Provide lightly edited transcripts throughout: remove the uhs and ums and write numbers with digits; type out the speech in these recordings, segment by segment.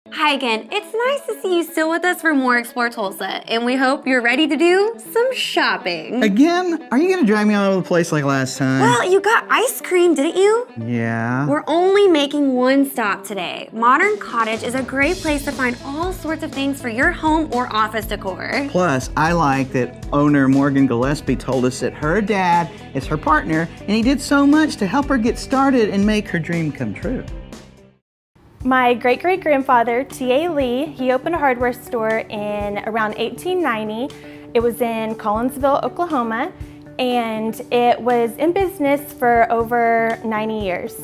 Hi again. It's nice to see you still with us for more Explore Tulsa, and we hope you're ready to do some shopping. Again? Are you gonna drive me all over the place like last time? Well, you got ice cream, didn't you? Yeah. We're only making one stop today. Modern Cottage is a great place to find all sorts of things for your home or office decor. Plus, I like that owner Morgan Gillespie told us that her dad is her partner, and he did so much to help her get started and make her dream come true. My great-great-grandfather, T.A. Lee, he opened a hardware store in around 1890. It was in Collinsville, Oklahoma, and it was in business for over 90 years.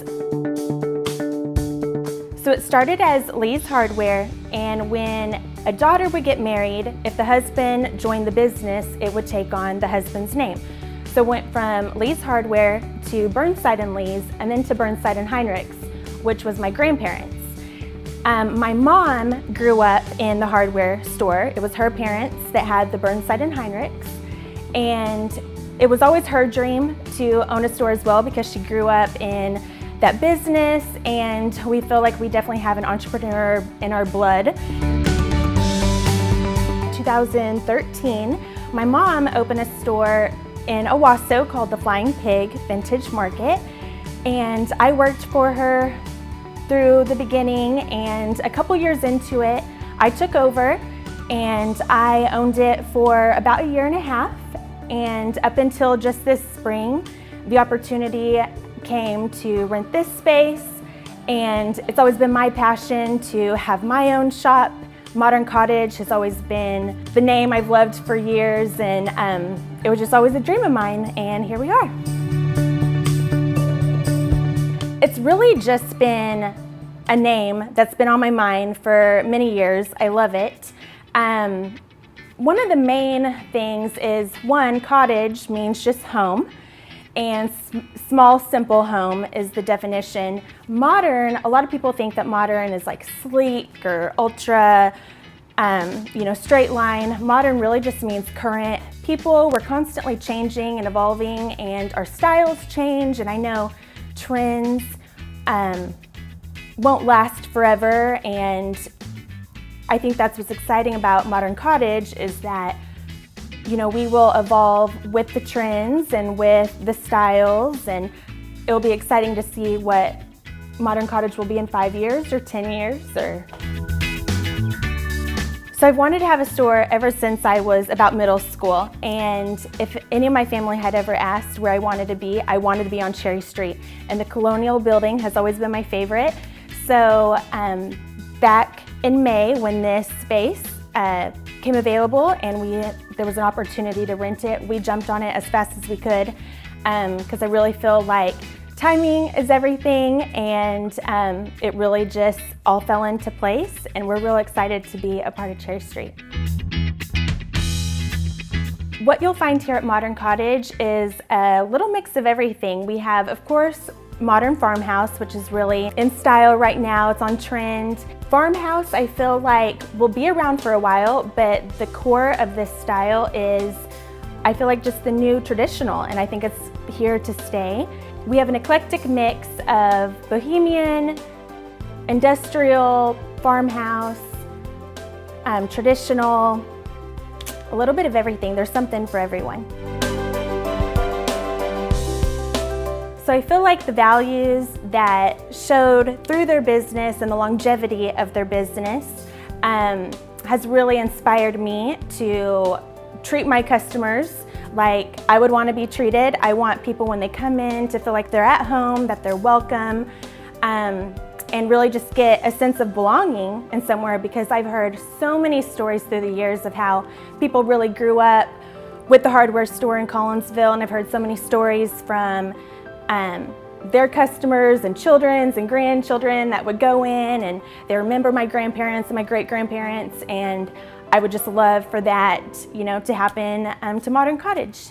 So it started as Lee's Hardware, and when a daughter would get married, if the husband joined the business, it would take on the husband's name. So it went from Lee's Hardware to Burnside and Lee's, and then to Burnside and Heinrich's, which was my grandparents. My mom grew up in the hardware store. It was her parents that had the Burnside and Heinrich's, and it was always her dream to own a store as well because she grew up in that business, and we feel like we definitely have an entrepreneur in our blood. 2013, my mom opened a store in Owasso called the Flying Pig Vintage Market, and I worked for her through the beginning, and a couple years into it, I took over and I owned it for about a year and a half, and up until just this spring, the opportunity came to rent this space, and it's always been my passion to have my own shop. Modern Cottage has always been the name I've loved for years, and it was just always a dream of mine, and here we are. It's really just been a name that's been on my mind for many years. I love it. One of the main things is, one, cottage means just home, and small, simple home is the definition. Modern, a lot of people think that modern is like sleek or ultra, straight line. Modern really just means current. People, we're constantly changing and evolving, and our styles change, and I know trends won't last forever, and I think that's what's exciting about Modern Cottage is that, we will evolve with the trends and with the styles, and it'll be exciting to see what Modern Cottage will be in 5 years or 10 years. So I've wanted to have a store ever since I was about middle school, and if any of my family had ever asked where I wanted to be on Cherry Street, and the Colonial building has always been my favorite. So back in May when this space came available and there was an opportunity to rent it, we jumped on it as fast as we could because I really feel like timing is everything, and it really just all fell into place, and we're real excited to be a part of Cherry Street. What you'll find here at Modern Cottage is a little mix of everything. We have, of course, modern farmhouse, which is really in style right now. It's on trend. Farmhouse, I feel like, will be around for a while, but the core of this style is, I feel like, just the new traditional, and I think it's here to stay. We have an eclectic mix of bohemian, industrial, farmhouse, traditional, a little bit of everything. There's something for everyone. So I feel like the values that showed through their business and the longevity of their business has really inspired me to treat my customers like I would want to be treated. I want people when they come in to feel like they're at home, that they're welcome, and really just get a sense of belonging in somewhere, because I've heard so many stories through the years of how people really grew up with the hardware store in Collinsville, and I've heard so many stories from their customers and children's and grandchildren that would go in and they remember my grandparents and my great-grandparents, and I would just love for that, to happen to Modern Cottage.